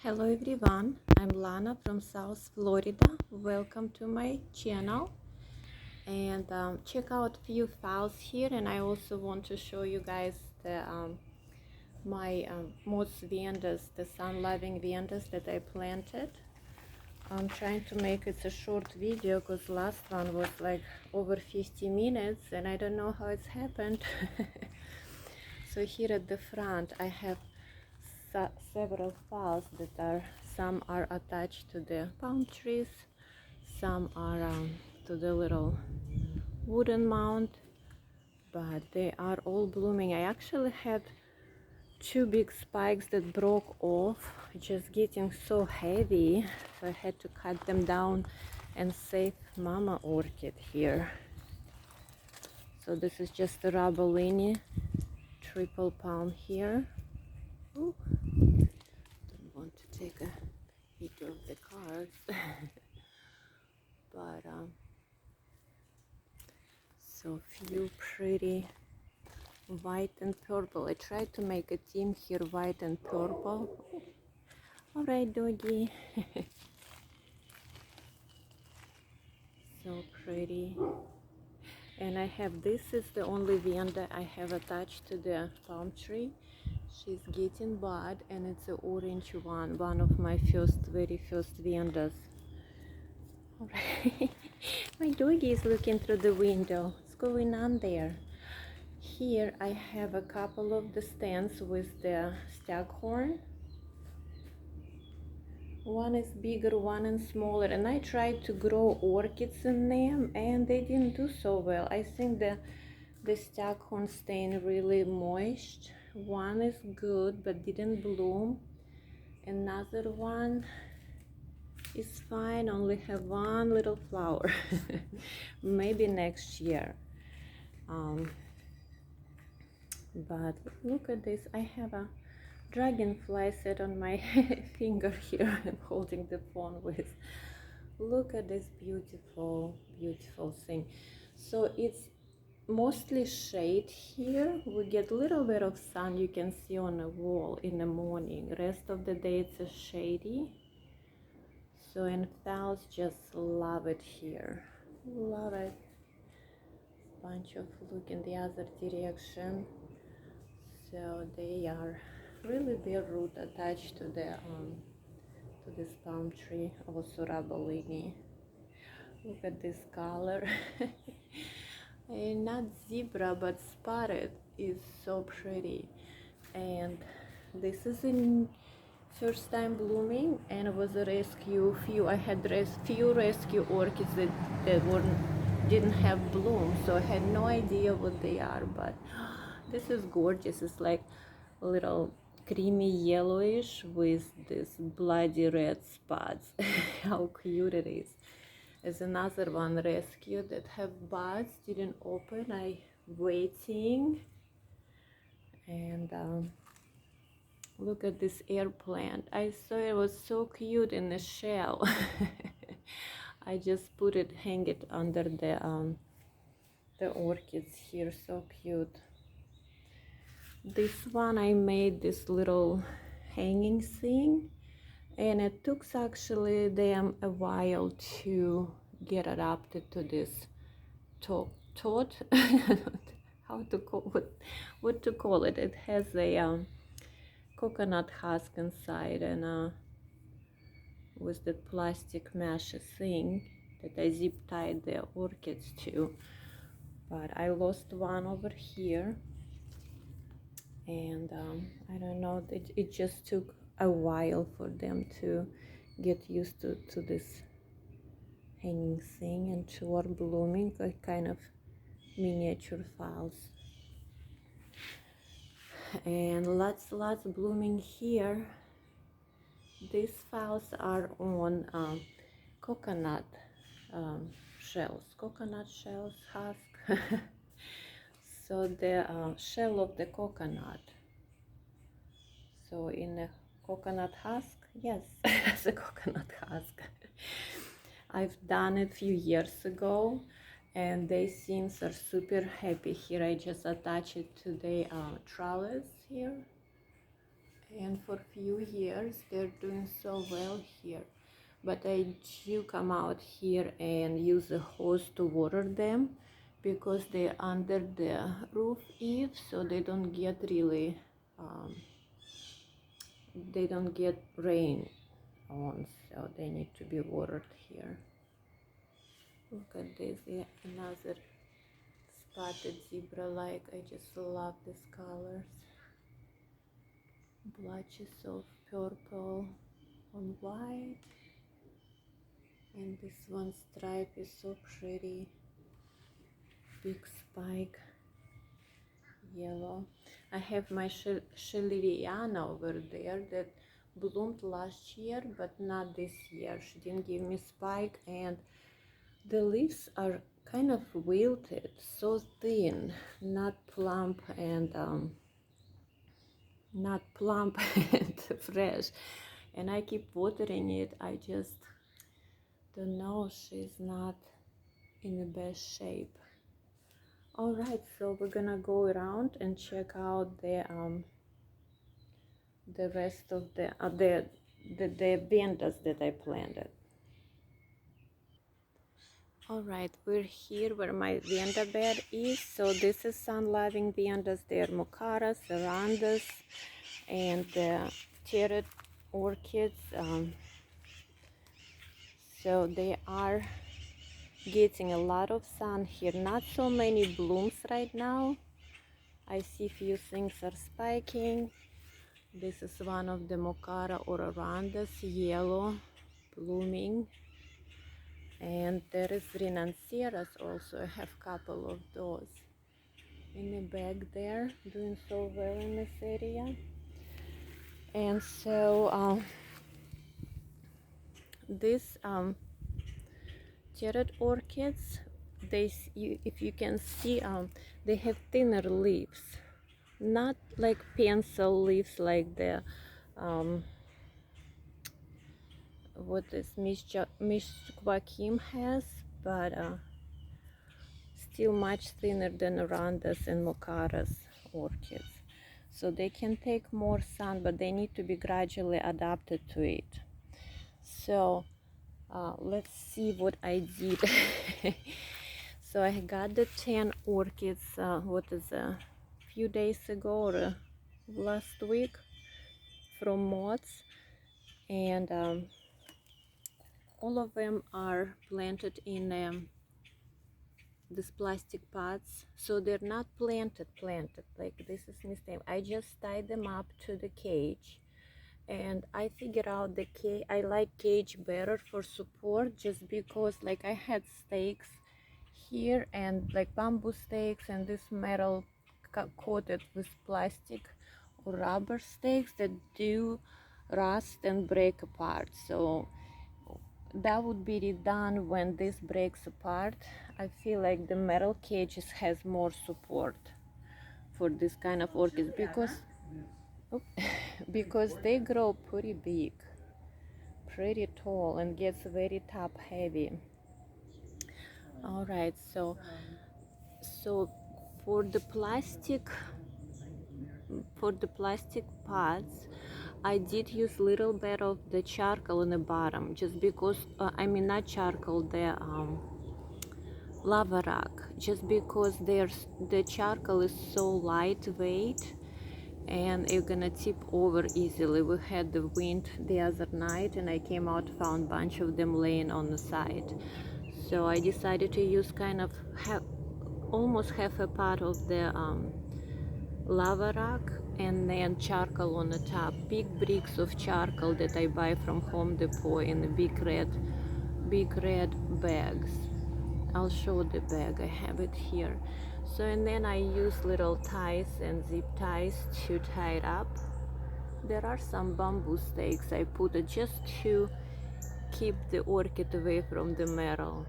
Hello everyone, I'm Lana from South Florida. Welcome to my channel and check out few files here, and I also want to show you guys the my Motes vandas, the sun-loving vandas that I planted. I'm trying to make it a short video because last one was like over 50 minutes and I don't know how it's happened. So here at the front I have several files that are, some are attached to the palm trees, some are to the little wooden mount, but they are all blooming. I actually had two big spikes that broke off, just getting so heavy, so I had to cut them down and save mama orchid here. So this is just a Rabellini triple palm here. Ooh, don't want to take a video of the cards. But so few pretty white and purple. I tried to make a theme here, white and purple. All right, doggy. So pretty. And I have, this is the only vanda I have attached to the palm tree. She's getting bud, and it's an orange one of my very first vandas. All right. My doggy is looking through the window. What's going on there? Here I have a couple of the stands with the staghorn. One is bigger, one is smaller, and I tried to grow orchids in them and they didn't do so well. I think the staghorn staying really moist. One is good but didn't bloom. Another one is fine, only have one little flower. Maybe next year. But look at this, I have a dragonfly set on my finger here I'm holding the phone with. Look at this beautiful thing. So it's mostly shade here. We get a little bit of sun, you can see on the wall in the morning. Rest of the day it's a shady. So, and fowls just love it here, love it. Bunch of, look in the other direction. So they are really bare root attached to the to this palm tree, also Rabellini. Look at this color. And not zebra but spotted, is so pretty. And this is in first time blooming, and it was a rescue. I had few rescue orchids that didn't have bloom, so I had no idea what they are, but this is gorgeous. It's like a little creamy yellowish with this bloody red spots. How cute it is. There's another one rescue that have buds, didn't open. I waiting. And look at this air plant. I saw it was so cute in the shell. I just put it, hang it under the orchids here. So cute. This one I made this little hanging thing, and it took actually them a while to get adapted to this tot. How to call it? What to call it? It has a coconut husk inside, and with the plastic mesh thing that I zip tied the orchids to. But I lost one over here, and I don't know, it just took a while for them to get used to this hanging thing, and two are blooming like kind of miniature flowers. And lots blooming here. These flowers are on coconut shells, husk. So the shell of the coconut. So in the coconut husk, yes, it's a coconut husk. I've done it a few years ago, and they seems are super happy here. I just attach it to the trellis here, and for few years they're doing so well here, but I do come out here and use a hose to water them because they're under the roof eave, so they don't get really they don't get rain on, so they need to be watered here. Look at this, yeah, another spotted zebra. Like, I just love these colors. Blotches of purple on white, and this one stripe is so pretty. Big spike yellow. I have my Schilleriana over there that bloomed last year but not this year. She didn't give me spike, and the leaves are kind of wilted, so thin, not plump and not plump and fresh. And I keep watering it. I just don't know, she's not in the best shape. All right, so we're gonna go around and check out the rest of the vandas that I planted. All right, we're here where my vanda bed is. So this is sun-loving vandas. They are mocaras, vandas, and the terete orchids. So they are getting a lot of sun here. Not so many blooms right now. I see few things are spiking. This is one of the mocara or arandas, yellow, blooming. And there is renancieras also. I have a couple of those in the bag there, doing so well in this area. And so these terete orchids, if you can see, they have thinner leaves, not like pencil leaves like the what this Mishquakim has, but still much thinner than arandas and mocaras orchids. So they can take more sun, but they need to be gradually adapted to it. So let's see what I did. So I got the 10 orchids, a few days ago or last week from Motes, and all of them are planted in these plastic pots. So they're not planted like this is mistake. I just tied them up to the cage, and I figured out I like cage better for support, just because like I had stakes here and like bamboo stakes and this metal coated with plastic or rubber stakes that do rust and break apart. So that would be redone when this breaks apart. I feel like the metal cages has more support for this kind of orchids because they grow pretty big, pretty tall, and gets very top heavy. All right, so for the plastic pots, I did use little bit of the charcoal in the bottom, just because I mean not charcoal, the lava rock, just because the charcoal is so lightweight and it's gonna tip over easily. We had the wind the other night and I came out, found a bunch of them laying on the side. So I decided to use kind of almost half a pot of the lava rock and then charcoal on the top. Big bricks of charcoal that I buy from Home Depot in the big red bags. I'll show the bag, I have it here. So and then I use little ties and zip ties to tie it up. There are some bamboo stakes I put it just to keep the orchid away from the metal.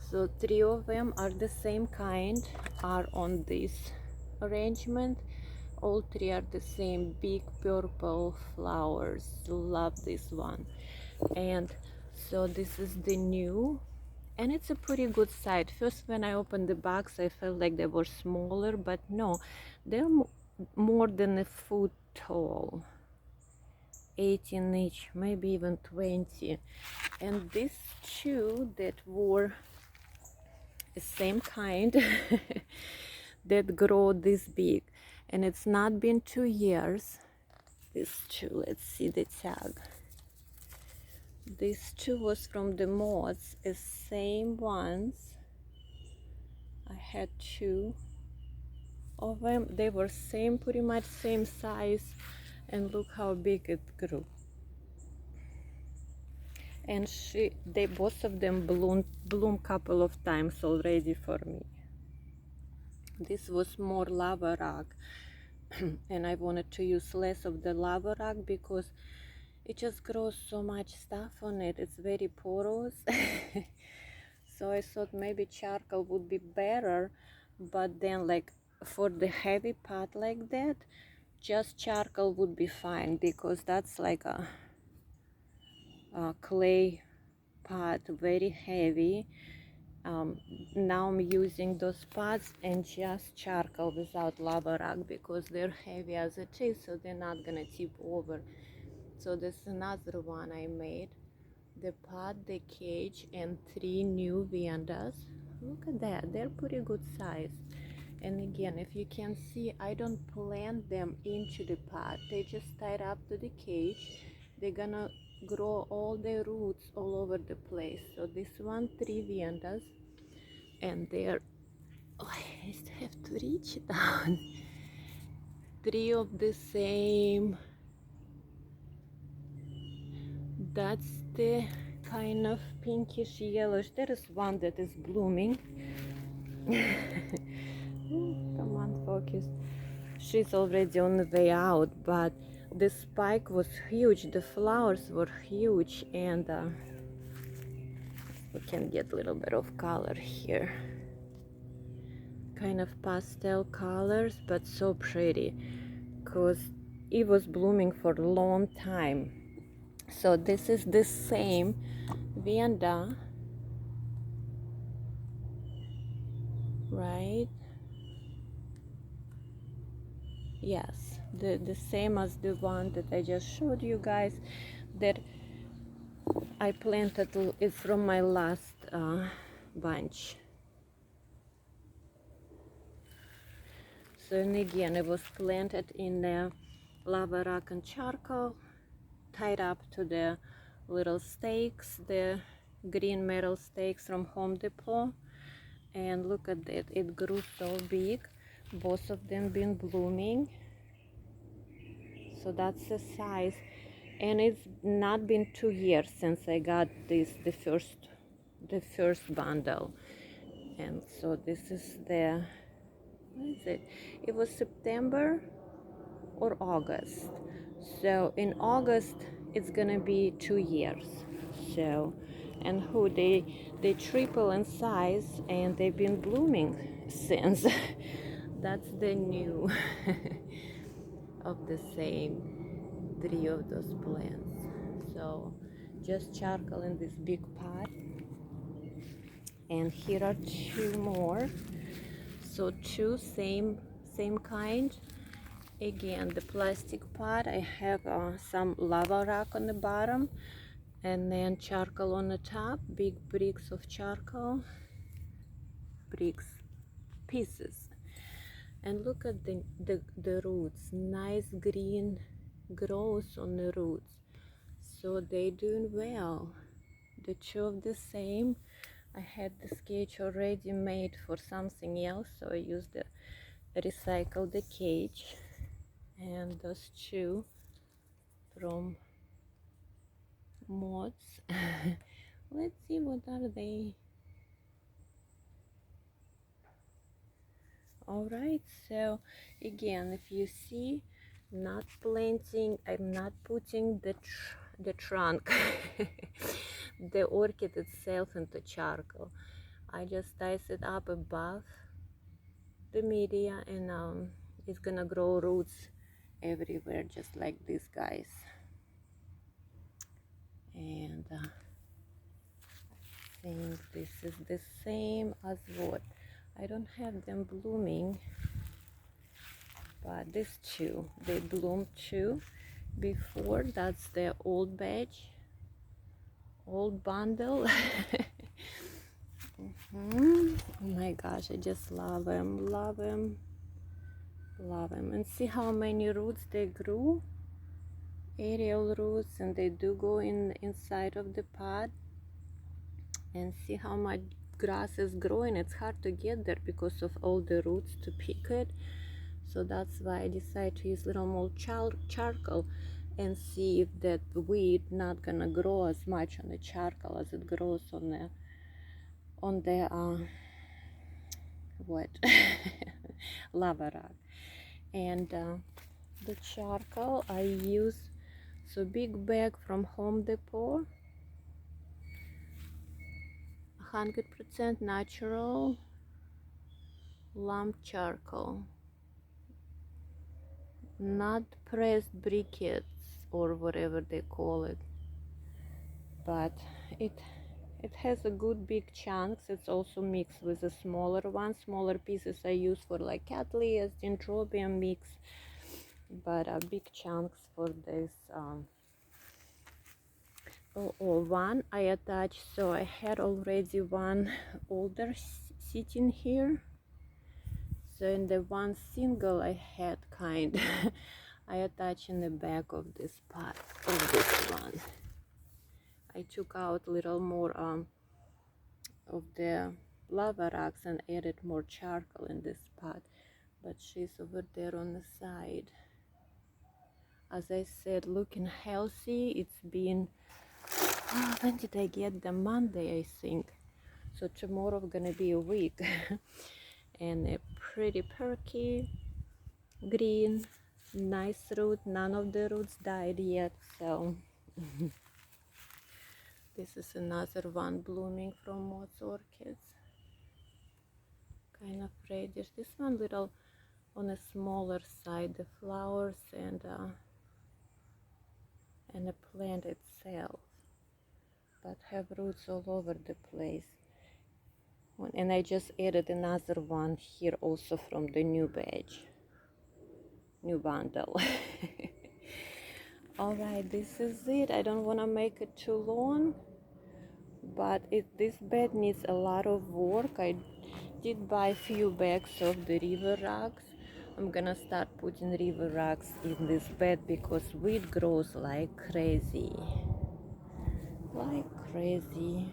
So 3 of them are the same kind, are on this arrangement. All 3 are the same, big purple flowers. Love this one. And so this is the new, and it's a pretty good size. First when I opened the box I felt like they were smaller, but no, they're more than a foot tall, 18 each, maybe even 20. And these two that were the same kind that grow this big, and it's not been 2 years. These two, let's see the tag. These two was from the Motes, the same ones. I had two of them. They were same, pretty much same size, and look how big it grew. And they both of them bloom couple of times already for me. This was more lava rock, and I wanted to use less of the lava rock because it just grows so much stuff on it. It's very porous. So I thought maybe charcoal would be better, but then like for the heavy pot like that, just charcoal would be fine because that's like a clay pot, very heavy. Now I'm using those pots and just charcoal without lava rock because they're heavy as it is, so they're not gonna tip over. So this is another one I made. The pot, the cage, and 3 new vandas. Look at that, they're pretty good size. And again, if you can see, I don't plant them into the pot. They just tied up to the cage. They're gonna grow all the roots all over the place. So this one, 3 vandas, and they're, oh, I still have to reach it down. 3 of the same. That's the kind of pinkish yellowish. There is one that is blooming. Come on, focus. She's already on the way out, but the spike was huge. The flowers were huge, and we can get a little bit of color here. Kind of pastel colors, but so pretty because it was blooming for a long time. So this is the same vanda, right? Yes, the same as the one that I just showed you guys that I planted. It's from my last bunch. So, and again, it was planted in the lava rock and charcoal, tied up to the little stakes, the green metal stakes from Home Depot. And look at that, it grew so big. Both of them been blooming. So that's the size. And it's not been 2 years since I got this, the first bundle. And so this is the, what is it? It was September or August. So in August it's gonna be 2 years. So, and who they triple in size and they've been blooming since. That's the new of the same 3 of those plants. So just charcoal in this big pot, and here are 2 more. So 2 same kind. Again, the plastic pot, I have some lava rock on the bottom and then charcoal on the top, big bricks of charcoal, bricks, pieces. And look at the roots, nice green growth on the roots. So they doing well. The 2 of the same. I had this cage already made for something else, so I used the recycle the cage. And those 2 from Motes. Let's see, what are they? All right, so again, if you see, not planting, I'm not putting the trunk, the orchid itself into charcoal. I just ties it up above the media, and it's gonna grow roots everywhere, just like these guys. And I think this is the same as what. I don't have them blooming. but these two, they bloomed too before. That's the old batch, old bundle. Oh my gosh, I just love them, love them, love them. And see how many roots they grew, aerial roots, and they do go inside of the pot. And see how much grass is growing. It's hard to get there because of all the roots to pick it. So that's why I decided to use little more charcoal and see if that weed not gonna grow as much on the charcoal as it grows on the what lava rock. And the charcoal I use, so big bag from Home Depot, 100% natural lamp charcoal, not pressed briquettes or whatever they call it, but it has a good big chunks. It's also mixed with the smaller ones. Smaller pieces I use for like Cattleyas, Dendrobium mix, but big chunks for this. One I attached, so I had already one older sitting here. So in the one single I had kind, I attached in the back of this pot of this one. I took out a little more of the lava rocks and added more charcoal in this pot, but she's over there on the side. As I said, looking healthy. It's been, when did I get them? Monday, I think. So tomorrow gonna be a week. And a pretty perky green, nice root. None of the roots died yet, so this is another one blooming from Motes orchids. Kind of reddish. This one little on a smaller side, the flowers and the plant itself, but have roots all over the place. And I just added another one here also from the new batch, new bundle. All right, this is it. I don't want to make it too long, but this bed needs a lot of work. I did buy a few bags of the river rocks. I'm gonna start putting river rocks in this bed because weed grows like crazy. Like crazy.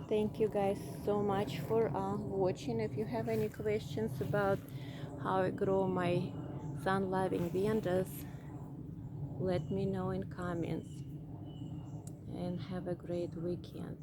Thank you guys so much for watching. If you have any questions about how I grow my sun-loving vandas, let me know in comments. And have a great weekend.